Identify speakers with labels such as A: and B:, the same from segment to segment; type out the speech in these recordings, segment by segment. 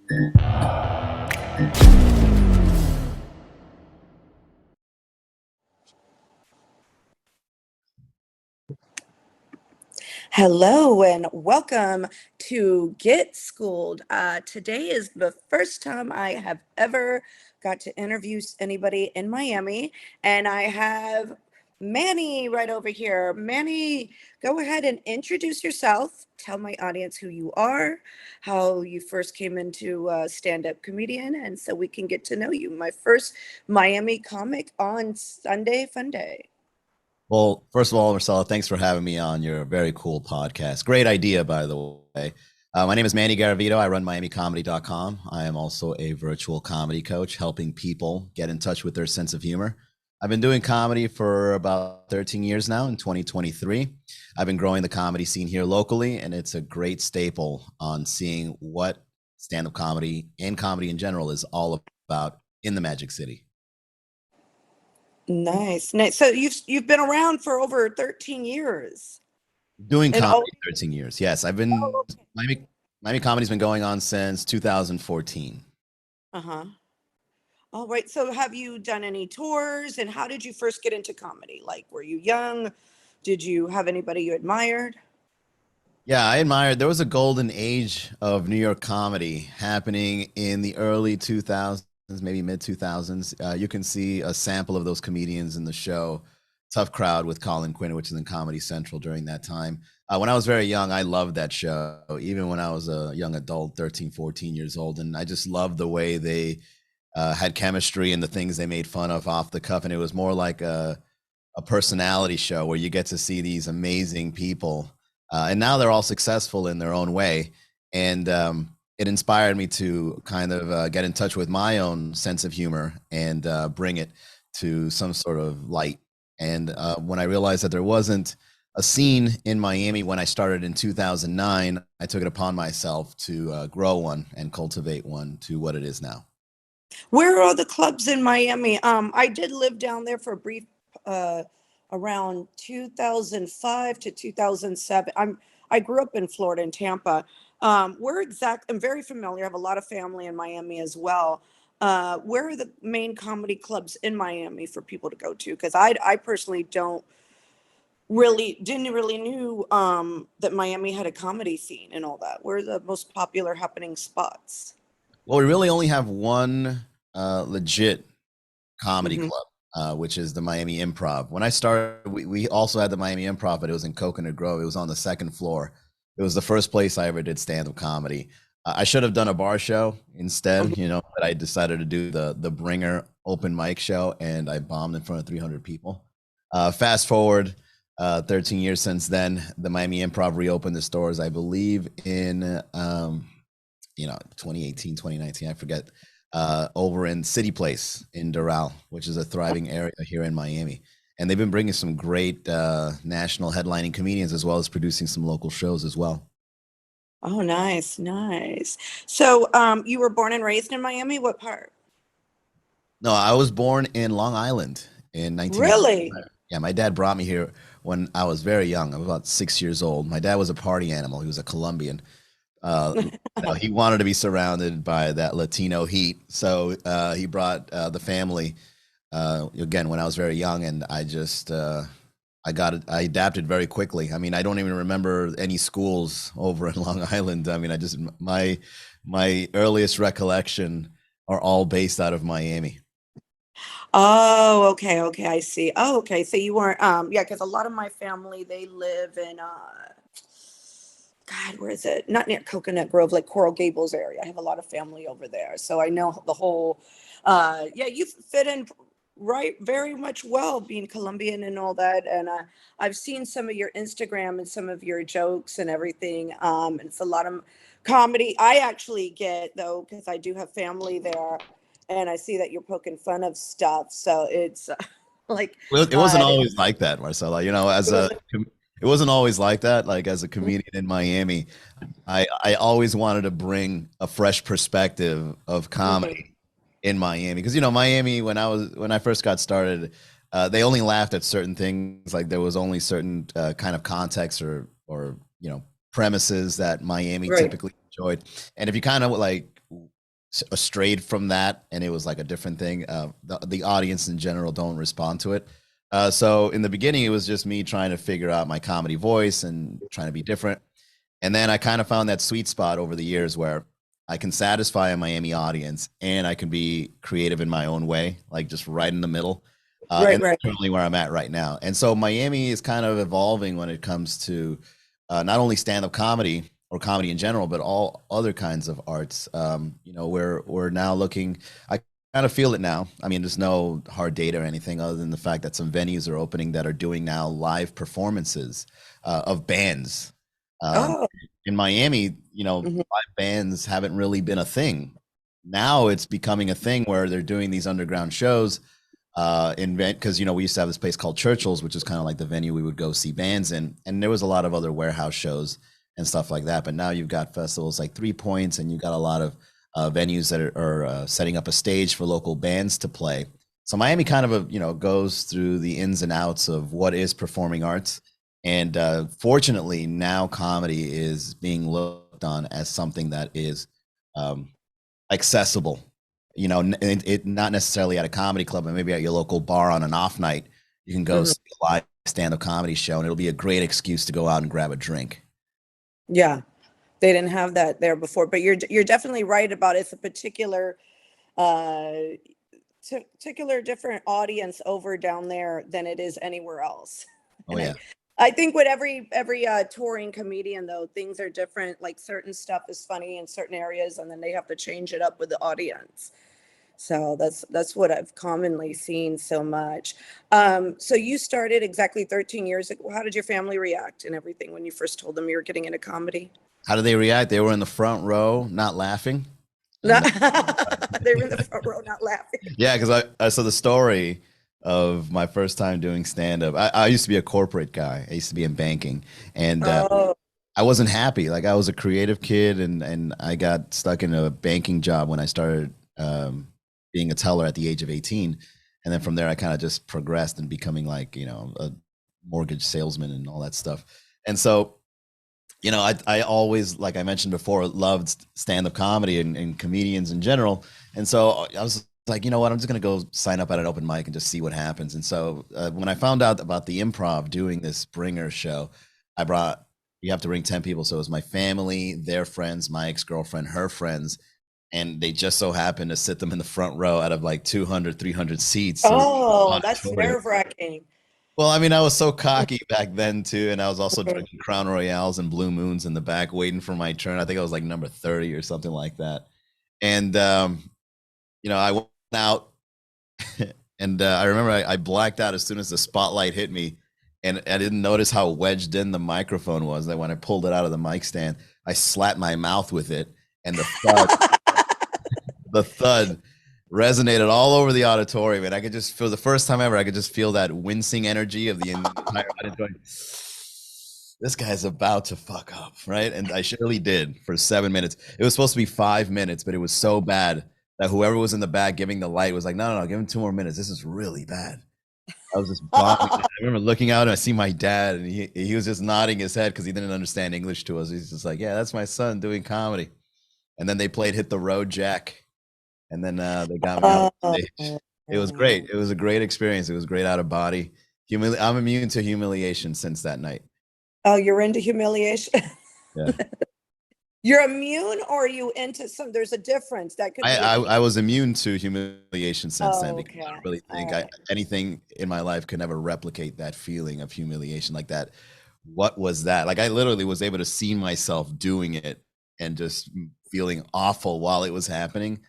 A: Hello and welcome to Get Schooled. Today is the first time I have ever got to interview anybody in Miami, and I have Manny right over here. Manny, go ahead and introduce yourself. Tell my audience who you are, how you first came into stand-up comedian, and so we can get to know you. My first Miami comic on Sunday Funday.
B: Well, first of all, Marcela, thanks for having me on your very cool podcast. Great idea, by the way. My name is Manny Garavito. I run MiamiComedy.com. I am also a virtual comedy coach, helping people get in touch with their sense of humor. I've been doing comedy for about 13 years now. In 2023, I've been growing the comedy scene here locally, and it's a great staple on seeing what stand-up comedy and comedy in general is all about in the Magic City.
A: Nice, nice. So you've been around for over 13 years.
B: Doing
A: And
B: comedy
A: oh,
B: 13 years. Yes, I've been
A: okay.
B: Miami comedy's been going on since 2014.
A: Uh-huh. All right. So have you done any tours and how did you first get into comedy? Like, were you young? Did you have anybody you admired?
B: Yeah, I admired there was a golden age of New York comedy happening in the early 2000s, maybe mid 2000s. You can see a sample of those comedians in the show Tough Crowd with Colin Quinn, which is in Comedy Central during that time. When I was very young, I loved that show, even when I was a young adult, 13, 14 years old. And I just loved the way they had chemistry and the things they made fun of off the cuff. And it was more like a personality show where you get to see these amazing people. And now they're all successful in their own way. And it inspired me to kind of get in touch with my own sense of humor and bring it to some sort of light. And when I realized that there wasn't a scene in Miami when I started in 2009, I took it upon myself to grow one and cultivate one to what it is now.
A: Where are the clubs in Miami? I did live down there for a brief uh around 2005 to 2007. I grew up in Florida in Tampa. I'm very familiar. I have a lot of family in Miami as well. Where are the main comedy clubs in Miami for people to go to? Because I personally don't really didn't really knew that Miami had a comedy scene and all that. Where are the most popular happening spots?
B: Well, we really only have one legit comedy
A: Hmm.
B: club, which is the Miami Improv. When I started, we also had the Miami Improv, but it was in Coconut Grove. It was on the second floor. It was the first place I ever did stand-up comedy. I should have done a bar show instead, but I decided to do the Bringer open mic show, and I bombed in front of 300 people. Fast forward 13 years since then, the Miami Improv reopened the doors, I believe, in 2018, 2019, I forget, over in City Place in Doral, which is a thriving area here in Miami. And they've been bringing some great national headlining comedians as well as producing some local shows as well.
A: Oh, nice, nice. So, you were born and raised in Miami? What part?
B: No, I was born in Long Island in 1990.
A: Really?
B: Yeah, my dad brought me here when I was very young. I was about 6 years old. My dad was a party animal. He was a Colombian. He wanted to be surrounded by that Latino heat, so he brought the family again when I was very young, and I just I got it. I adapted very quickly. I mean, I don't even remember any schools over in Long Island. I mean, my earliest recollection are all based out of Miami.
A: Oh, okay, okay, I see. Oh, okay. So you weren't, yeah, because a lot of my family, they live in, God, where is it? Not near Coconut Grove, like Coral Gables area. I have a lot of family over there. So I know the whole, yeah, you fit in right very much well being Colombian and all that. And I've seen some of your Instagram and some of your jokes and everything. It's a lot of comedy. I actually get though, because I do have family there and I see that you're poking fun of stuff. So it's like,
B: Well, it wasn't
A: uh,
B: always like that, Marcella.
A: it was,
B: It wasn't always like that. Like as a comedian in Miami, I always wanted to bring a fresh perspective of
A: mhm,
B: comedy in Miami because Miami when I first got started, they only laughed at certain things. Like there was only certain kind of context or premises that Miami
A: right.
B: typically enjoyed. And if you kind of like strayed from that, and it was like a different thing. The audience in general don't respond to it. So in the beginning, it was just me trying to figure out my comedy voice and trying to be different. And then I kind of found that sweet spot over the years where I can satisfy a Miami audience and I can be creative in my own way, like just right in the middle.
A: Right,
B: And that's
A: right.
B: currently where I'm at right now. And so Miami is kind of evolving when it comes to not only stand-up comedy or comedy in general, but all other kinds of arts. We're now looking. I kind of feel it now. I mean, there's no hard data or anything other than the fact that some venues are opening that are doing now live performances of bands. Um,
A: Oh,
B: in Miami,
A: mhm.
B: live bands haven't really been a thing. Now it's becoming a thing where they're doing these underground shows invent because we used to have this place called Churchill's, which is kind of like the venue we would go see bands in, and there was a lot of other warehouse shows and stuff like that. But now you've got festivals like Three Points, and you've got a lot of venues that are setting up a stage for local bands to play. So Miami kind of goes through the ins and outs of what is performing arts, and fortunately now comedy is being looked on as something that is um, accessible. It not necessarily at a comedy club, but maybe at your local bar on an off night, you can go
A: Mhm.
B: see a live stand-up comedy show, and it'll be a great excuse to go out and grab a drink.
A: Yeah, they didn't have that there before, but you're definitely right about it's a uh, particular different audience over down there than it is anywhere else.
B: Oh
A: And
B: yeah.
A: I think with every touring comedian though, things are different. Like certain stuff is funny in certain areas, and then they have to change it up with the audience. So that's what I've commonly seen so much. So you started exactly 13 years ago. How did your family react and everything when you first told them you were getting into comedy?
B: How did they react? They were in the front row, not laughing.
A: They
B: And
A: were in the front row, not laughing.
B: yeah, because I saw the story of my first time doing stand-up. I used to be a corporate guy. I used to be in banking, and
A: Oh,
B: I wasn't happy. Like I was a creative kid, and I got stuck in a banking job when I started being a teller at the age of 18, and then from there I kind of just progressed and becoming like a mortgage salesman and all that stuff. And so I always, like I mentioned before, loved stand-up comedy and comedians in general. And so I was like, you know what, I'm just gonna go sign up at an open mic and just see what happens. And so when I found out about the Improv doing this bringer show, I brought you have to bring 10 people. So it was my family, their friends, my ex-girlfriend, her friends, and they just so happened to sit them in the front row out of like 200, 300 seats in the
A: oh, that's
B: auditorium.
A: nerve-wracking.
B: Well, I mean, I was so cocky back then too, and I was also drinking Crown Royales and Blue Moons in the back, waiting for my turn. I think I was like number 30 or something like that. And I went out, and I remember I blacked out as soon as the spotlight hit me, and I didn't notice how wedged in the microphone was. That when I pulled it out of the mic stand, I slapped my mouth with it, and the thud resonated all over the auditorium, and I could just feel, the first time ever, I could just feel that wincing energy of the entire audience going, this guy's about to fuck up, right? And I surely did for 7 minutes. It was supposed to be 5 minutes, but it was so bad that whoever was in the back giving the light was like, no, no, no, give him 2 more minutes. This is really bad. I was just bombing. I remember looking out and I see my dad, and he was just nodding his head because he didn't understand English to us. He's just like, yeah, that's my son doing comedy. And then they played Hit the Road Jack, and then they got me off
A: Oh,
B: the stage. It was great. It was a great experience. It was great out of body. I'm immune to humiliation since that night.
A: oh, you're into humiliation.
B: Yeah.
A: You're immune, or are you into some? There's a difference. That could
B: I,
A: be a
B: I
A: thing.
B: I was immune to humiliation since then
A: Oh,
B: because I
A: okay.
B: don't really
A: All
B: think
A: right.
B: anything in my life could ever replicate that feeling of humiliation like that. What was that? Like I literally was able to see myself doing it and just feeling awful while it was happening.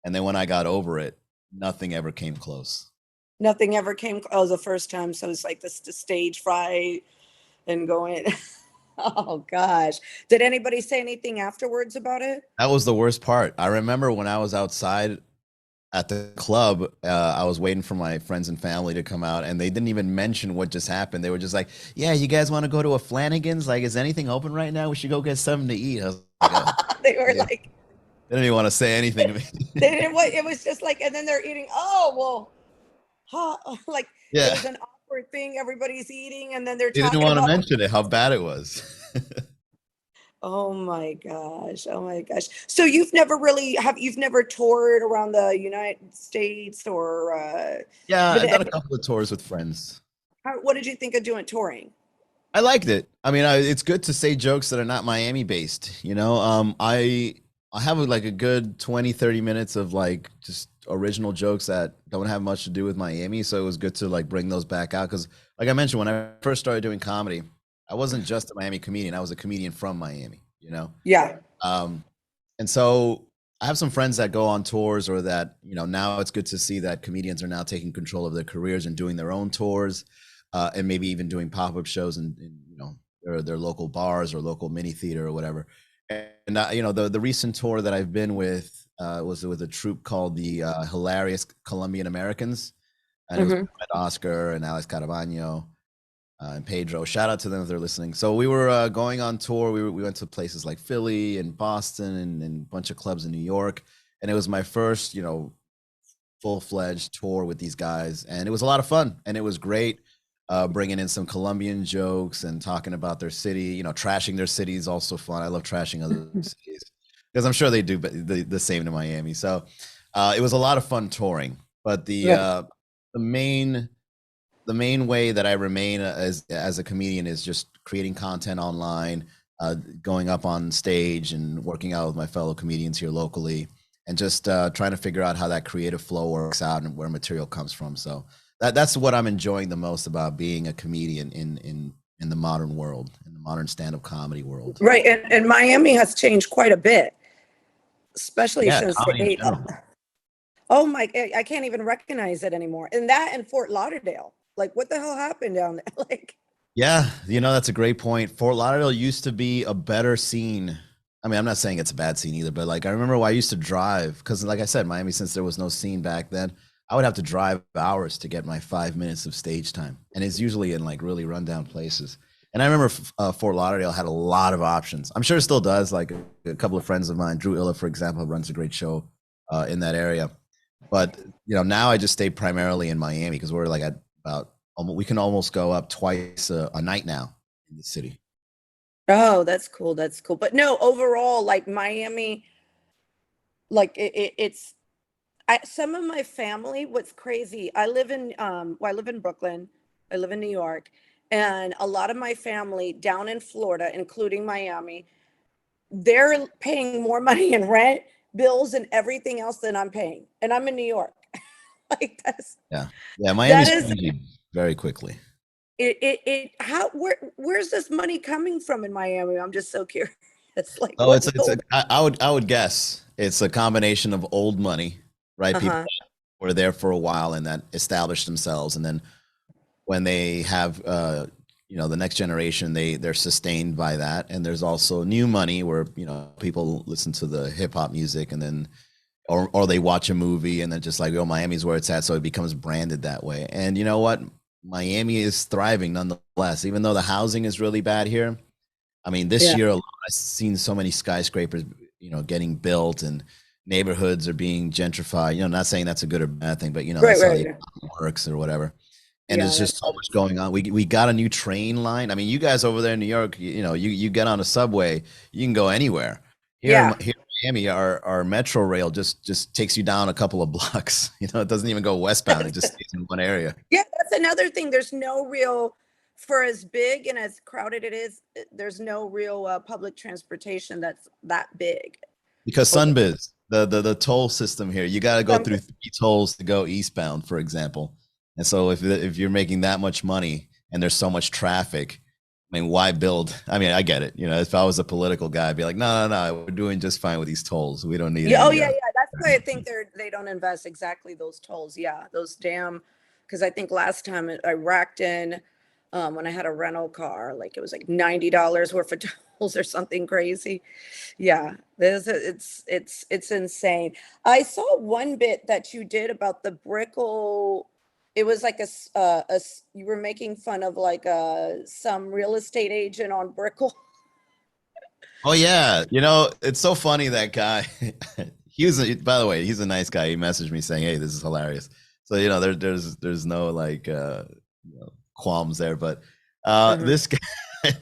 B: And then when I got over it, nothing ever came close.
A: Nothing ever came. Oh, the first time. So it's like this the stage fright and going. Oh gosh. Did anybody say anything afterwards about it?
B: That was the worst part. I remember when I was outside at the club, I was waiting for my friends and family to come out, and they didn't even mention what just happened. They were just like, "Yeah, you guys want to go to a Flanagan's? Like, is anything open right now? We should go get something to eat." I was like,
A: They were
B: "Okay."
A: like,
B: They didn't even want to say anything to me.
A: they didn't what it was just like, and then they're eating. Oh, well, huh, like it
B: Yeah,
A: was an awkward thing. Everybody's eating, and then they're
B: they didn't
A: talking
B: want to
A: about,
B: mention it, how bad it was.
A: Oh my gosh. Oh my gosh. So you've never really you've never toured around the United States or
B: Yeah,
A: been
B: I've
A: to
B: done a
A: any,
B: couple of tours with friends.
A: what did you think of doing touring?
B: I liked it. I mean, it's good to say jokes that are not Miami based, you know? I have like a good 20, 30 minutes of like just original jokes that don't have much to do with Miami, so it was good to like bring those back out cuz like I mentioned when I first started doing comedy, I wasn't just a Miami comedian, I was a comedian from Miami, you know?
A: Yeah.
B: Um, and so I have some friends that go on tours or that, you know, now it's good to see that comedians are now taking control of their careers and doing their own tours, and maybe even doing pop-up shows in you know, their local bars or local mini theater or whatever. And you know, the recent tour that I've been with was with a troupe called the Hilarious Colombian Americans, and it was
A: Hmm.
B: with Oscar and Alex Caravaggio and Pedro. Shout out to them if they're listening. So we were going on tour. We went to places like Philly and Boston and a bunch of clubs in New York. And it was my first, you know, full fledged tour with these guys, and it was a lot of fun. And it was great, bringing in some Colombian jokes and talking about their city. You know, trashing their city is also fun. I love trashing other cities because I'm sure they do the same to Miami. So it was a lot of fun touring. But
A: Right.
B: the main the main way that I remain as a comedian is just creating content online, going up on stage and working out with my fellow comedians here locally, and just trying to figure out how that creative flow works out and where material comes from. So that's what I'm enjoying the most about being a comedian in the modern world, in the modern stand-up comedy world.
A: Right. And Miami has changed quite a bit, especially
B: Yeah,
A: since
B: comedy in
A: they,
B: general.
A: oh my, I can't even recognize it anymore. And that and Fort Lauderdale. Like, what the hell happened down there? Like,
B: Yeah, you know, that's a great point. Fort Lauderdale used to be a better scene. I mean, I'm not saying it's a bad scene either, but like I remember when I used to drive because, like I said, Miami, since there was no scene back then, I would have to drive hours to get my 5 minutes of stage time. And it's usually in like really rundown places. And I remember Fort Lauderdale had a lot of options. I'm sure it still does. Like a couple of friends of mine, Drew Illa, for example, runs a great show in that area. But you know, now I just stay primarily in Miami because we're like at about we can almost go up twice a night now in the city.
A: oh, that's cool. That's cool. But no, overall, like Miami, like it's some of my family, what's crazy, I live in well, I live in Brooklyn, I live in New York, and a lot of my family down in Florida, including Miami, they're paying more money in rent, bills, and everything else than I'm paying. And I'm in New York. Like
B: Yeah, yeah.
A: that
B: Miami's
A: is
B: changing very quickly.
A: how where's this money coming from in Miami? I'm just so curious. Like
B: Oh,
A: what's
B: it's a,
A: going
B: I would guess it's a combination of old money, right?
A: on?
B: People
A: Uh-huh.
B: were there for a while and that established themselves, and then when they have you know, the next generation, they're sustained by that. And there's also new money where, you know, people listen to the hip hop music and then or they watch a movie and then just like, oh, Miami's where it's at, so it becomes branded that way. And you know what, Miami is thriving nonetheless, even though the housing is really bad here. I mean, this
A: Yeah.
B: year alone, I've seen so many skyscrapers, you know, getting built and neighborhoods are being gentrified. You know, not saying that's a good or bad thing, but you know,
A: Right,
B: that's how
A: right,
B: the
A: yeah.
B: economy works or whatever. And
A: Yeah,
B: there's just
A: that's
B: so much going on. We got a new train line. I mean, you guys over there in New York, you know, you get on a subway, you can go anywhere.
A: yeah.
B: Here in Miami, our metro rail just takes you down a couple of blocks. You know, it doesn't even go westbound. It just stays in one area
A: Yeah, that's another thing. There's no real, for as big and as crowded it is, there's no real public transportation that's that big
B: because
A: over
B: Sunbiz, the toll system here, you got to go
A: some.
B: through 3 tolls to go eastbound, for example. And so if you're making that much money and there's so much traffic, I mean, why build? I mean, I get it. You know, if I was a political guy, I'd be like, no, no, no, we're doing just fine with these tolls. We don't need
A: Yeah, oh
B: any.
A: yeah, yeah. That's why I think they don't invest exactly those tolls. Yeah, those damn. Because I think last time I racked in when I had a rental car, like it was like $90 worth of tolls or something crazy. Yeah, it's insane. I saw one bit that you did about the Brickell. It was like you were making fun of like some real estate agent on Brickell.
B: Oh yeah, you know, it's so funny that guy. By the way, he's a nice guy. He messaged me saying, "Hey, this is hilarious." So you know, there's no like you know, qualms there. But
A: Uh-huh.
B: this guy,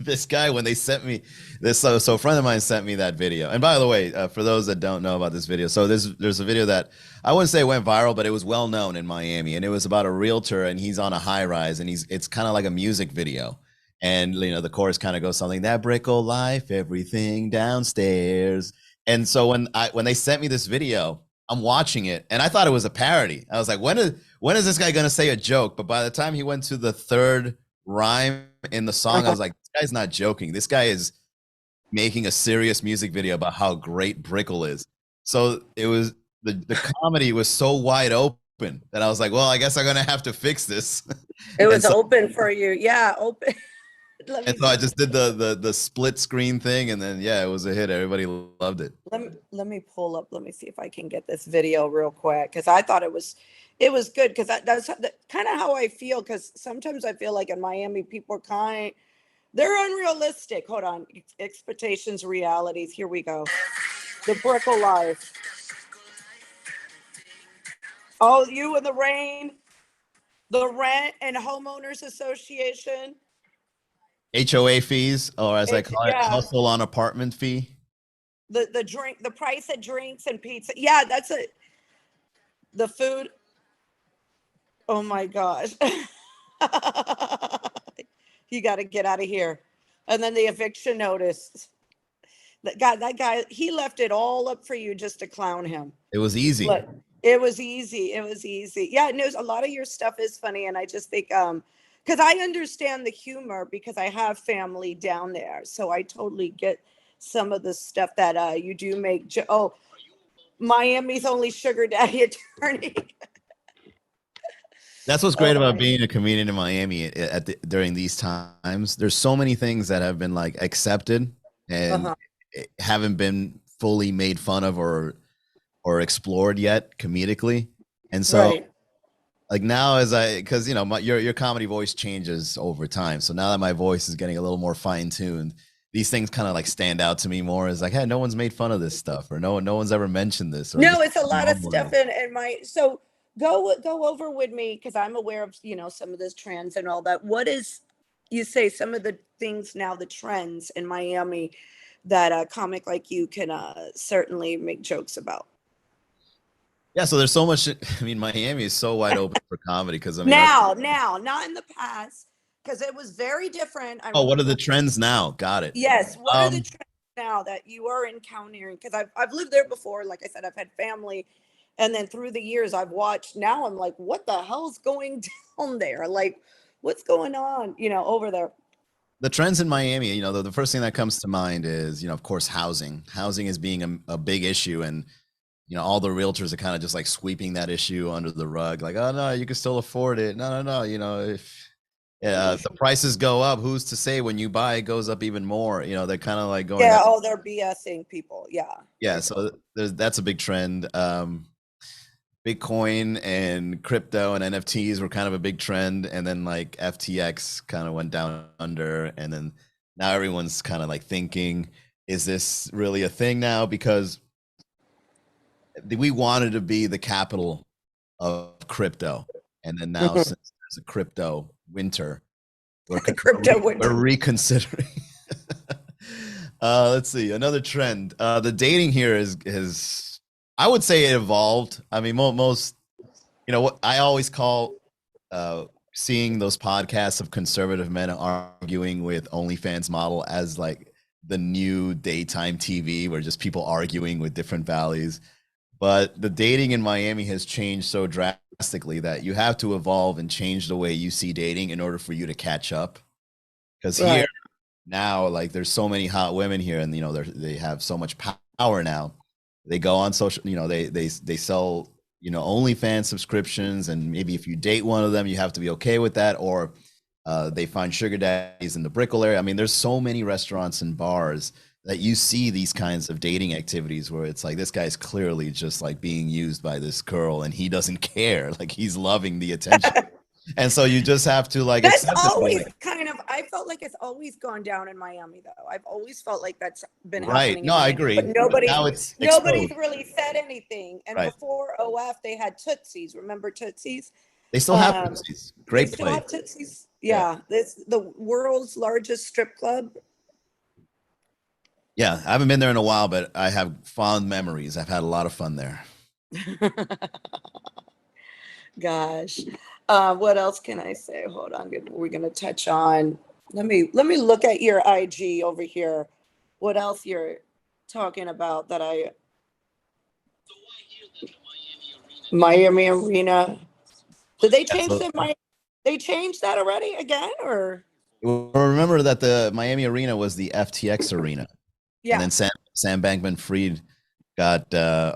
B: this guy, when they sent me this, so a friend of mine sent me that video. And by the way, for those that don't know about this video, so there's a video that I wouldn't say went viral, but it was well known in Miami, and it was about a realtor, and he's on a high rise, and it's kind of like a music video, and the chorus kind of goes something, that brickle life, everything downstairs. And so when they sent me this video, I'm watching it, and I thought it was a parody. I was like, when is this guy gonna say a joke? But by the time he went to the third rhyme in the song, I was like, this guy's not joking. This guy is making a serious music video about how great Brickle is. So it was the comedy was so wide open that I was like, well, I guess I'm gonna have to fix this.
A: It was open for you. Yeah, open.
B: And so I just did the split screen thing, and then yeah, it was a hit. Everybody loved it.
A: Let me pull up. Let me see if I can get this video real quick, because I thought it was good, because that's kind of how I feel. Because sometimes I feel like in Miami, people are they're unrealistic. Hold on, expectations, realities. Here we go. The Brickle life. Oh, you and the rain, the rent and homeowners association.
B: HOA fees, or as I call it,
A: Yeah.
B: hustle on apartment fee.
A: The price of drinks and pizza. Yeah, that's it. The food. Oh my gosh. You got to get out of here. And then the eviction notice. That guy, he left it all up for you just to clown him.
B: It was easy.
A: But it was easy. It was easy. Yeah, no, a lot of your stuff is funny, and I just think because I understand the humor, because I have family down there, so I totally get some of the stuff that you do make. Oh, Miami's only sugar daddy attorney.
B: That's what's great about being a comedian in Miami during these times. There's so many things that have been like accepted and haven't been fully made fun of or explored yet comedically. And so like now, because your comedy voice changes over time. So now that my voice is getting a little more fine tuned, these things kind of like stand out to me more as like, hey, no one's made fun of this stuff, or no one's ever mentioned this. Or
A: No, it's a lot of stuff in my, so go over with me, because I'm aware of, some of those trends and all that. What is, you say some of the things now, the trends in Miami that a comic like you can certainly make jokes about?
B: Yeah, so there's so much. I mean, Miami is so wide open for comedy, because I mean,
A: now, not in the past, because it was very different.
B: What are the trends now? Got it.
A: Yes, what are the trends now that you are encountering? Because I've lived there before. Like I said, I've had family, and then through the years I've watched. Now I'm like, what the hell's going down there? Like, what's going on? Over there.
B: The trends in Miami. The first thing that comes to mind is, of course, housing. Housing is being a big issue, and all the realtors are kind of just like sweeping that issue under the rug. Like, oh no, you can still afford it. No. If the prices go up, who's to say when you buy it goes up even more? They're kind of like going.
A: Yeah. Oh, they're BSing people. Yeah.
B: Yeah. So that's a big trend. Bitcoin and crypto and NFTs were kind of a big trend. And then like FTX kind of went down under. And then now everyone's kind of like thinking, is this really a thing now? Because we wanted to be the capital of crypto. And then now, since there's a crypto winter, we're reconsidering. Let's see, another trend. The dating here is I would say it evolved. I mean, most, what I always call seeing those podcasts of conservative men arguing with OnlyFans model as like the new daytime TV, where just people arguing with different values. But the dating in Miami has changed so drastically that you have to evolve and change the way you see dating in order for you to catch up. Because here now, like, there's so many hot women here, and they have so much power now. They go on social, they sell OnlyFans subscriptions, and maybe if you date one of them, you have to be okay with that, or they find sugar daddies in the Brickell area. I mean, there's so many restaurants and bars that you see these kinds of dating activities where it's like, this guy's clearly just like being used by this girl, and he doesn't care. Like, he's loving the attention. And so you just have to like.
A: That's always kind of. I felt like it's always gone down in Miami, though. I've always felt like that's been happening.
B: Right. No, I agree.
A: But nobody's
B: exposed.
A: really said anything. And before OF, they had Tootsies. Remember Tootsies?
B: They still have
A: Um,
B: Tootsie's.
A: they
B: Great
A: still
B: place.
A: have Tootsie's.
B: Yeah.
A: Yeah, it's the world's largest strip club.
B: Yeah. I haven't been there in a while, but I have fond memories. I've had a lot of fun there.
A: Gosh, what else can I say? Hold on, we're gonna touch on. Let me look at your IG over here. What else you're talking about that I Miami Arena? Did they
B: Yeah,
A: change
B: so
A: the Miami? They changed that already again, or
B: remember that the Miami Arena was the FTX Arena, and
A: yeah?
B: then Sam Bankman-Fried got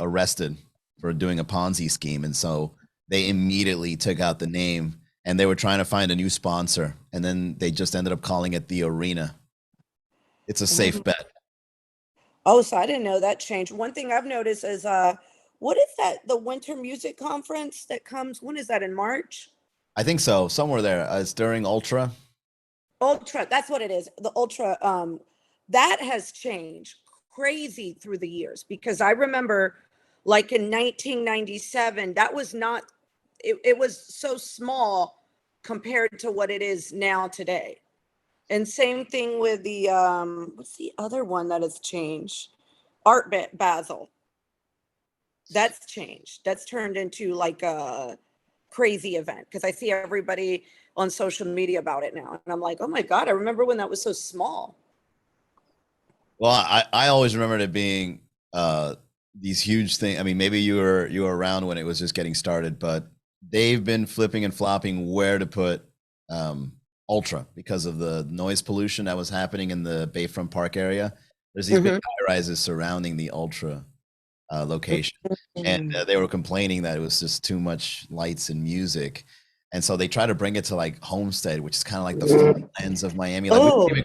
B: arrested for doing a Ponzi scheme, and so they immediately took out the name, and they were trying to find a new sponsor, and then they just ended up calling it the Arena. It's a safe
A: Mhm.
B: bet.
A: Oh, so I didn't know that changed. One thing I've noticed is what is that? The Winter Music Conference that comes. When is that in March?
B: I think so, somewhere there. It's during Ultra.
A: Ultra, that's what it is. The Ultra, that has changed crazy through the years because I remember like in 1997, that was not, it was so small compared to what it is now today. And same thing with the, what's the other one that has changed? Basel. That's changed. That's turned into like a crazy event because I see everybody on social media about it now. And I'm like, oh my God, I remember when that was so small.
B: Well, I always remembered it being these huge things. I mean, maybe you were around when it was just getting started, but they've been flipping and flopping where to put Ultra because of the noise pollution that was happening in the Bayfront Park area. There's these big
A: Mhm.
B: high rises surrounding the Ultra location, and
A: Mhm.
B: they were complaining that it was just too much lights and music, and so they try to bring it to like Homestead, which is kind of like the farmlands of Miami. Like we don't
A: Oh,
B: even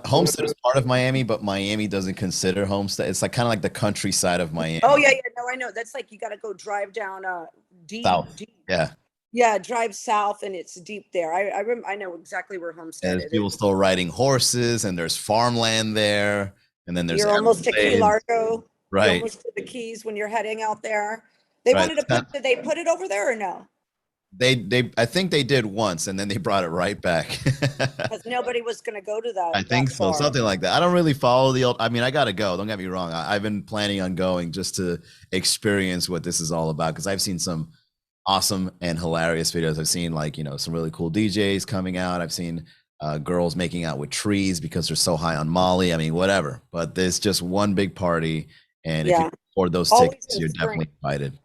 B: Homestead is part of Miami, but Miami doesn't consider Homestead. It's like kind of like the countryside of
A: oh
B: Miami.
A: yeah, yeah. No, I know. That's like you got to go drive down deep,
B: South.
A: deep.
B: Yeah.
A: Yeah, drive south, and it's deep there. I know exactly where
B: And
A: Homestead
B: there's
A: is.
B: people still riding horses, and there's farmland there, and then there's
A: You're almost to Key
B: Everglades.
A: Largo. You're
B: Right.
A: almost to the Keys when you're heading out there. They
B: Right.
A: wanted to put. Did they put it over there or no?
B: They I think they did once, and then they brought it right back.
A: Because nobody was going to go to
B: I
A: that
B: think so,
A: far.
B: something like that. I don't really follow the old. I mean, I gotta go. Don't get me wrong. I've been planning on going just to experience what this is all about because I've seen some awesome and hilarious videos. I've seen like some really cool DJs coming out. I've seen girls making out with trees because they're so high on Molly. I mean, whatever. But there's just one big party, and if you
A: Yeah,
B: afford those
A: always
B: tickets,
A: in
B: you're
A: spring.
B: definitely invited.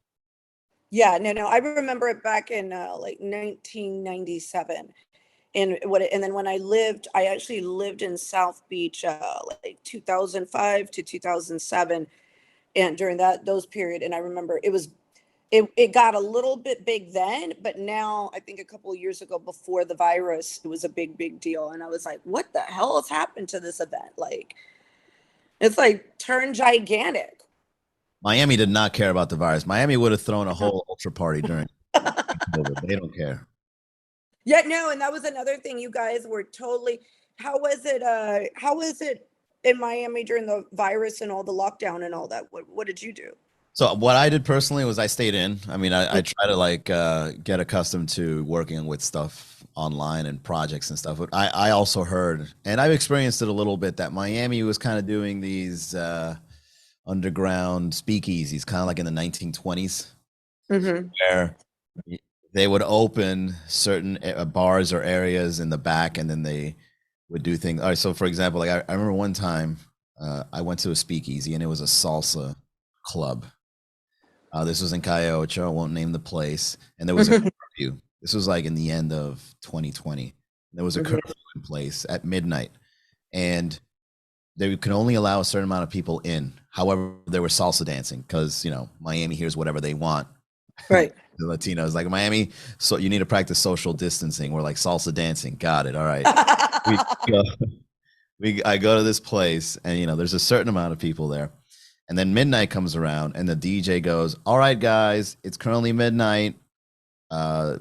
A: Yeah, no, no. I remember it back in like 1997. And then when I actually lived in South Beach like 2005 to 2007, and during those period, and I remember it got a little bit big then, but now I think a couple of years ago before the virus, it was a big deal, and I was like, what the hell has happened to this event? Like it's like turned gigantic.
B: Miami did not care about the virus. Miami would have thrown a whole ultra party during COVID. They don't care.
A: Yeah, no, and that was another thing. You guys were totally. How was it? How was it in Miami during the virus and all the lockdown and all that? What did you do?
B: So what I did personally was I stayed in. I mean, I try to like get accustomed to working with stuff online and projects and stuff. But I also heard, and I've experienced it a little bit, that Miami was kind of doing these underground speakeasies, kind of like in the 1920s,
A: Mm-hmm.
B: where they would open certain bars or areas in the back, and then they would do things. All right, so for example, like I remember one time I went to a speakeasy and it was a salsa club. This was in Cayo Ocho. I won't name the place. And there was a curfew. This was like in the end of 2020. There was a
A: Hmm.
B: curfew in place at midnight, and they could only allow a certain amount of people in. However, there was salsa dancing because Miami hears whatever they want.
A: Right.
B: The Latinos like Miami, so you need to practice social distancing. We're like salsa dancing. Got it. All right. We go, I go to this place, and there's a certain amount of people there. And then midnight comes around, and the DJ goes, "All right, guys, it's currently midnight.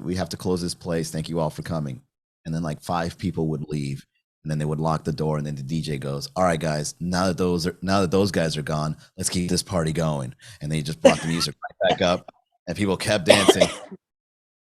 B: We have to close this place. Thank you all for coming." And then like five people would leave, and then they would lock the door. And then the DJ goes, "All right, guys, now that those guys are gone, let's keep this party going." And they just brought the music right back up, and people kept dancing.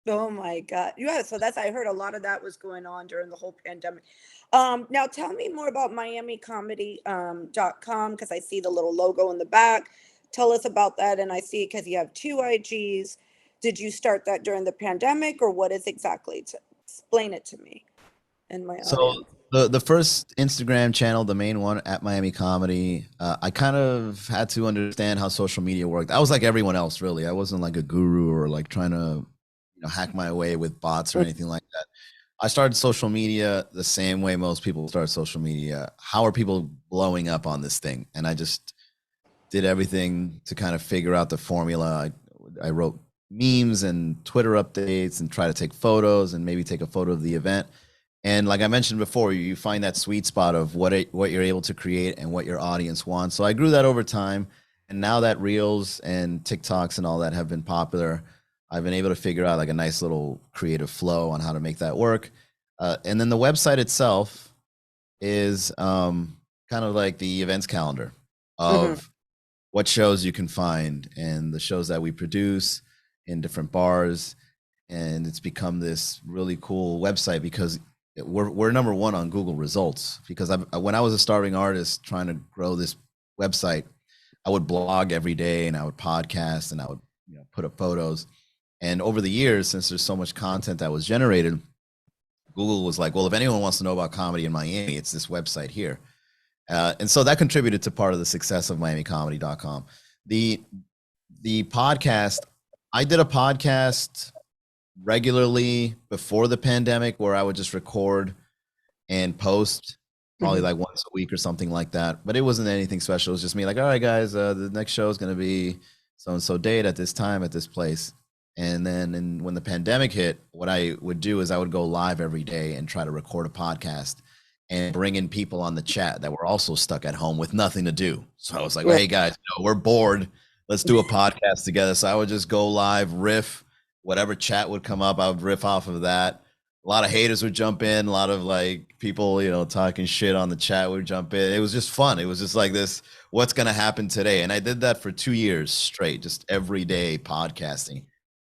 A: Oh my God. Yeah, so that's I heard a lot of that was going on during the whole pandemic. Now tell me more about miamicomedy.com because I see the little logo in the back. Tell us about that. And I see because you have two IGs. Did you start that during the pandemic or what is exactly to explain it to me and my
B: So
A: audience?
B: the first Instagram channel, the main one at Miami Comedy, I kind of had to understand how social media worked. I was like everyone else, really. I wasn't like a guru or like trying to, hack my way with bots or anything like that. I started social media the same way most people start social media. How are people blowing up on this thing? And I just did everything to kind of figure out the formula. I wrote memes and Twitter updates and try to take photos and maybe take a photo of the event. And like I mentioned before, you find that sweet spot of what you're able to create and what your audience wants. So I grew that over time, and now that Reels and TikToks and all that have been popular, I've been able to figure out like a nice little creative flow on how to make that work. And then the website itself is kind of like the events calendar
A: Mhm.
B: of what shows you can find and the shows that we produce in different bars. And it's become this really cool website because we're number one on Google results. Because when I was a starving artist trying to grow this website, I would blog every day and I would podcast and I would put up photos. And over the years, since there's so much content that was generated, Google was like, well, if anyone wants to know about comedy in Miami, it's this website here. And so that contributed to part of the success of MiamiComedy.com. The the podcast, I did a podcast regularly before the pandemic where I would just record and post probably
A: Mhm.
B: like once a week or something like that. But it wasn't anything special. It was just me like, all right, guys, the next show is going to be so and so date at this time at this place. And then when the pandemic hit, what I would do is I would go live every day and try to record a podcast and bring in people on the chat that were also stuck at home with nothing to do. So I was like, well,
A: Right.
B: hey guys, we're bored. Let's do a podcast together. So I would just go live, riff, whatever chat would come up, I would riff off of that. A lot of haters would jump in, a lot of like people, talking shit on the chat would jump in. It was just fun. It was just like this, what's going to happen today? And I did that for 2 years straight, just every day podcasting.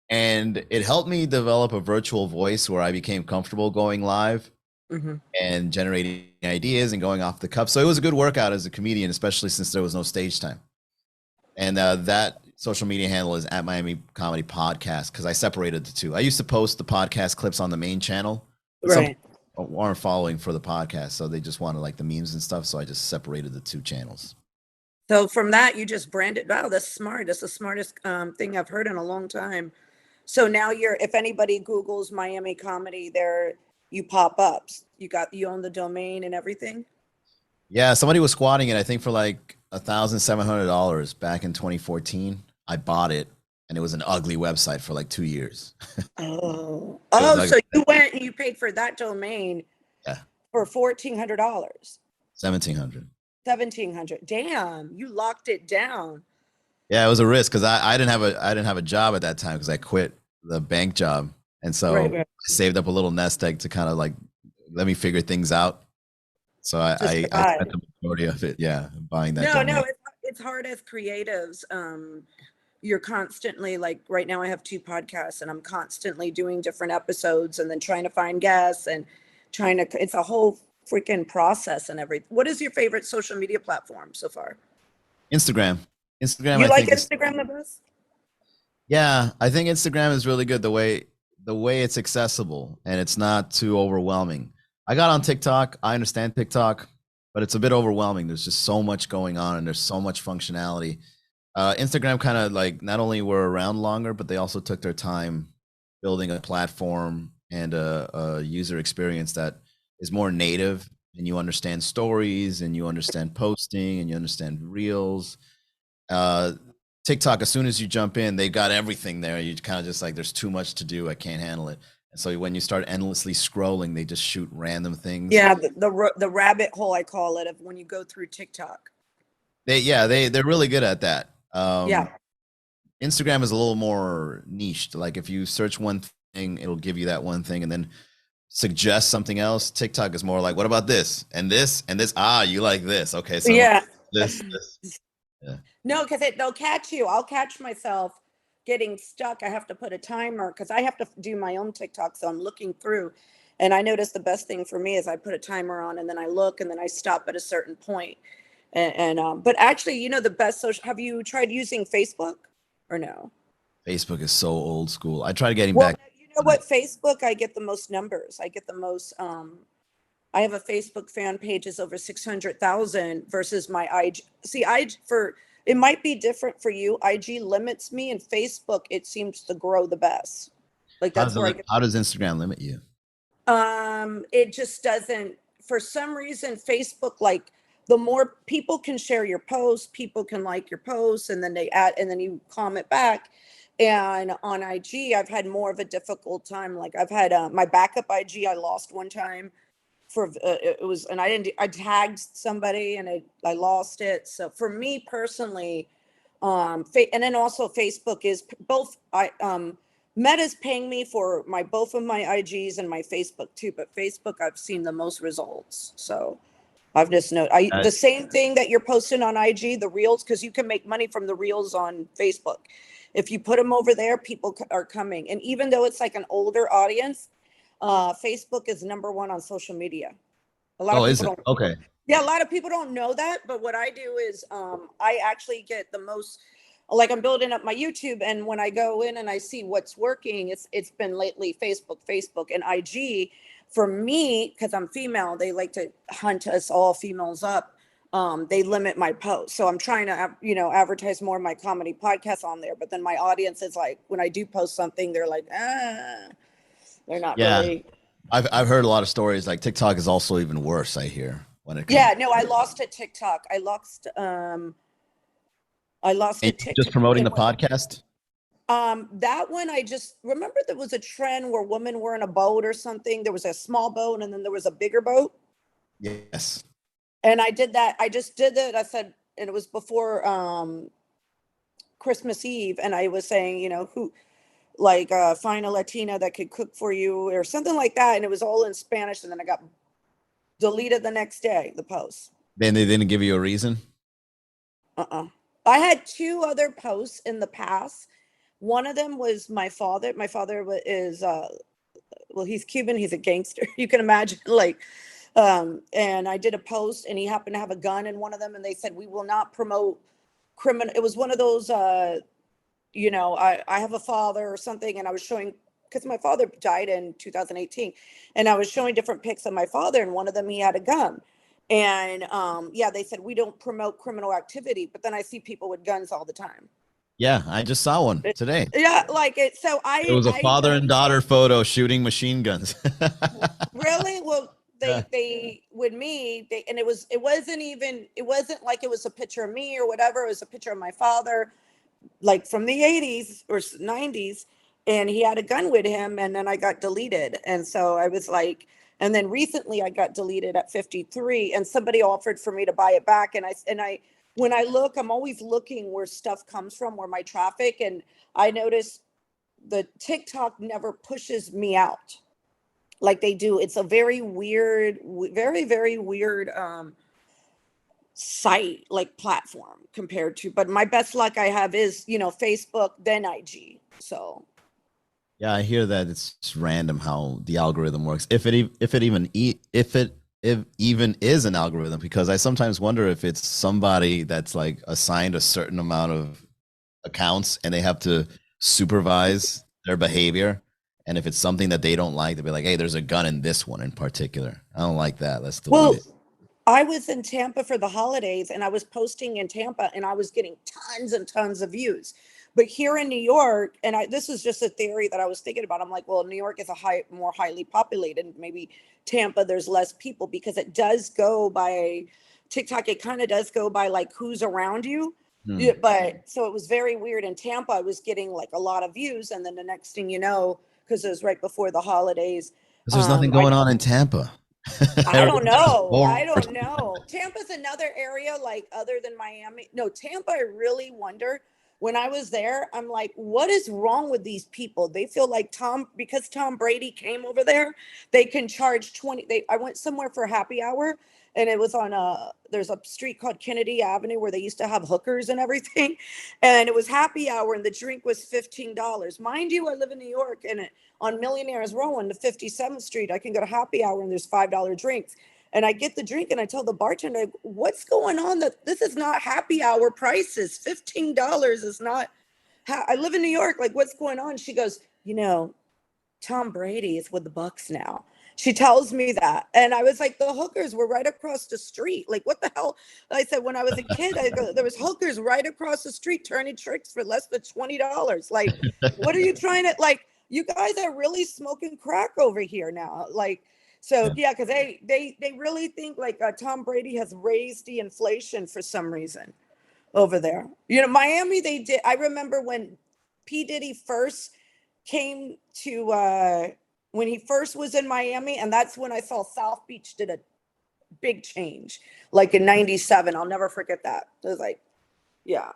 B: And it helped me develop a virtual voice where I became comfortable going live
A: Mhm.
B: and generating ideas and going off the cuff. So it was a good workout as a comedian, especially since there was no stage time. And that social media handle is at Miami Comedy Podcast because I separated the two. I used to post the podcast clips on the main channel, but some
A: Right.
B: people aren't following for the podcast, so they just wanted like the memes and stuff. So I just separated the two channels.
A: So from that, you just branded. Wow, that's smart. That's the smartest thing I've heard in a long time. So now if anybody Googles Miami comedy, there you pop up. You own the domain and everything.
B: Yeah, somebody was squatting it, I think, for like $1,700 back in 2014. I bought it, and it was an ugly website for like 2 years.
A: Oh,
B: It was
A: oh,
B: ugly.
A: so you went and you paid for that domain
B: Yeah,
A: for $1,400,
B: 1,700.
A: 1,700. Damn, you locked it down.
B: Yeah, it was a risk because I didn't have a job at that time because I quit the bank job, and
A: Right,
B: so
A: right.
B: I saved up a little nest egg to kind of like let me figure things out. So I
A: To
B: I, I spent
A: survive.
B: the majority of it, yeah, buying that
A: No, no,
B: domain.
A: it's hard as creatives. You're constantly like right now I have two podcasts and I'm constantly doing different episodes and then trying to find guests and trying to it's a whole freaking process and everything. What is your favorite social media platform so far?
B: Instagram, Instagram,
A: You
B: I
A: like
B: think is
A: Instagram the best?
B: yeah, I think Instagram is really good the way it's accessible and it's not too overwhelming. I got on TikTok. I understand TikTok, but it's a bit overwhelming. There's just so much going on and there's so much functionality. Instagram kind of like not only were around longer, but they also took their time building a platform and a user experience that is more native and you understand stories and you understand posting and you understand reels. uh TikTok, as soon as you jump in, they got everything there. You kind of just like, there's too much to do. I can't handle it. And so when you start endlessly scrolling, they just shoot random things.
A: Yeah, the rabbit hole I call it of when you go through TikTok.
B: They're really good at that.
A: Yeah.
B: Instagram is a little more niched. Like if you search one thing, it'll give you that one thing and then suggest something else. TikTok is more like, what about this and this and this? Ah, you like this? Okay, so
A: Yeah.
B: this. Yeah.
A: No, because they'll catch you. I'll catch myself getting stuck, I have to put a timer because I have to do my own TikTok. So I'm looking through, and I notice the best thing for me is I put a timer on, and then I look, and then I stop at a certain point. But actually, the best social. Have you tried using Facebook or no?
B: Facebook is so old school. I tried getting
A: Well,
B: back.
A: you know what? Facebook, I get the most numbers. I get the most. I have a Facebook fan page is over 600,000 versus my IG. See, it might be different for you. IG limits me, and Facebook it seems to grow the best. Like that's where I get.
B: How does Instagram limit you?
A: It just doesn't. For some reason, Facebook like the more people can share your posts, people can like your posts, and then they add, and then you comment back. And on IG, I've had more of a difficult time. Like I've had my backup IG, I lost one time for it was, and I tagged somebody and I lost it. So for me personally, and then also Facebook is both Meta's paying me for my both of my IGs and my Facebook too, but Facebook I've seen the most results. So I've just noticed the same thing that you're posting on IG, the reels, because you can make money from the reels on Facebook. If you put them over there, people are coming. And even though it's like an older audience, Facebook is number one on social media. A lot of
B: Is
A: people
B: it?
A: don't.
B: Okay.
A: Yeah, a lot of people don't know that, but what I do is I actually get the most, like I'm building up my YouTube, and when I go in and I see what's working, it's been lately Facebook and IG. For me, because I'm female, they like to hunt us all females up. They limit my posts, so I'm trying to advertise more of my comedy podcast on there. But then my audience is like, when I do post something, they're like, they're not
B: Yeah.
A: really.
B: I've heard a lot of stories. Like TikTok is also even worse, I hear, when it comes.
A: Yeah, no, I lost a TikTok. I lost a
B: Just
A: TikTok.
B: promoting the podcast.
A: That one I just remember there was a trend where women were in a boat or something. There was a small boat and then there was a bigger boat.
B: Yes.
A: And I did that. I just did it. I said, and it was before Christmas Eve, and I was saying, who like find a Latina that could cook for you or something like that. And it was all in Spanish, and then I got deleted the next day, the post.
B: Then they didn't give you a reason?
A: I had two other posts in the past. One of them was my father. My father is well, he's Cuban, he's a gangster. You can imagine, like, and I did a post, and he happened to have a gun in one of them, and they said, we will not promote criminal. It was one of those I have a father or something, and I was showing, because my father died in 2018, and I was showing different pics of my father, and one of them he had a gun. And yeah, they said we don't promote criminal activity, but then I see people with guns all the time.
B: Yeah, I just saw one today.
A: Yeah, like it. So
B: It was a
A: I
B: father
A: don't
B: and daughter photo shooting machine guns.
A: really. Well,
B: Yeah.
A: they with me, and it wasn't like it was a picture of me or whatever. It was a picture of my father, like from the 80s or 90s, and he had a gun with him, and then I got deleted. And so I was like, and then recently I got deleted at 53, and somebody offered for me to buy it back. And I when I look, I'm always looking where stuff comes from, where my traffic, and I notice the TikTok never pushes me out like they do. It's a very weird, very, very weird site, like platform compared to, but my best luck I have is, Facebook, then IG. So
B: Yeah, I hear that it's random how the algorithm works. If it even is an algorithm, because I sometimes wonder if it's somebody that's like assigned a certain amount of accounts and they have to supervise their behavior. And if it's something that they don't like, they'll be like, hey, there's a gun in this one in particular. I don't like that. Let's delete
A: well,
B: it.
A: I was in Tampa for the holidays, and I was posting in Tampa, and I was getting tons and tons of views. But here in New York, and this is just a theory that I was thinking about. I'm like, well, New York is more highly populated. Maybe Tampa, there's less people, because it does go by TikTok. It kind of does go by like who's around you. Yeah, but so it was very weird. In Tampa, I was getting like a lot of views, and then the next thing you know, because it was right before the holidays.
B: Because there's nothing going on in Tampa.
A: I don't know. I
B: Bored.
A: don't know. Tampa's another area, like other than Miami. No, Tampa, I really wonder. when I was there, I'm like, what is wrong with these people? They feel like because Tom Brady came over there, they can charge 20. I went somewhere for happy hour, and it was on there's a street called Kennedy Avenue where they used to have hookers and everything. And it was happy hour, and the drink was $15. Mind you, I live in New York, and on Millionaires Row on the 57th Street, I can go to happy hour and there's $5 drinks. And I get the drink and I tell the bartender, what's going on? That this is not happy hour prices. $15 is not. I live in New York. Like, what's going on? She goes, Tom Brady is with the Bucks now. She tells me that. And I was like, the hookers were right across the street. Like, what the hell? I said, when I was a kid, there was hookers right across the street turning tricks for less than $20. Like, what are you trying to, like, you guys are really smoking crack over here now. Like, so yeah, because they really think like Tom Brady has raised the inflation for some reason over there. Miami, they did. I remember when P. Diddy first came to when he first was in Miami, and that's when I saw South Beach did a big change, like in '97. I'll never forget that. It was like, yeah.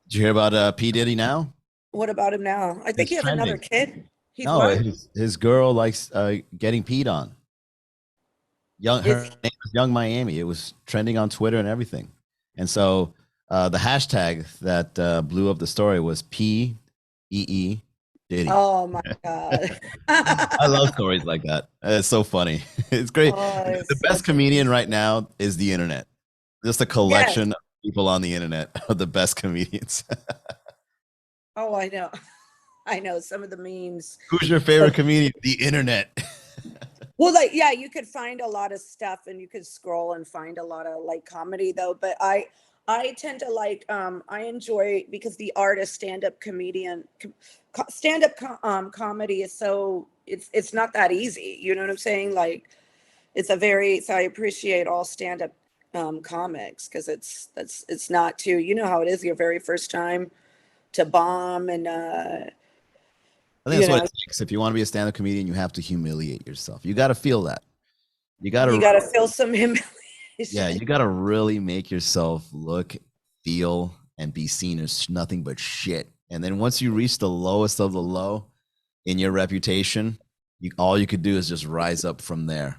B: Did you hear about P. Diddy now?
A: What about him now? I think
B: It's
A: he has another
B: trending.
A: kid. He's
B: No,
A: what?
B: his girl likes getting peed on. Her
A: Is
B: name is Young Miami. It was trending on Twitter and everything. And so the hashtag that blew up the story was PEE Diddy.
A: Oh my God.
B: I love stories like that. It's so funny. It's great.
A: Oh,
B: The
A: it's
B: best comedian right now is the internet. Just a
A: yes.
B: collection of people on the internet are the best comedians.
A: Oh, I know. I know some of the memes.
B: Who's your favorite comedian? The internet.
A: Well, like, yeah, you could find a lot of stuff and you could scroll and find a lot of like comedy though. But I tend to like, I enjoy because the art of stand-up comedian, comedy is so, it's not that easy. You know what I'm saying? Like, so I appreciate all stand-up comics because it's not too, you know how it is your very first time to bomb and,
B: I think
A: you
B: that's what
A: know,
B: it takes. If you want to be a stand-up comedian, you have to humiliate yourself. You got to feel that. You got
A: you
B: to,
A: got to feel some
B: yeah,
A: humiliation.
B: you got to really make yourself look, feel, and be seen as nothing but shit. And then once you reach the lowest of the low in your reputation, all you could do is just rise up from there.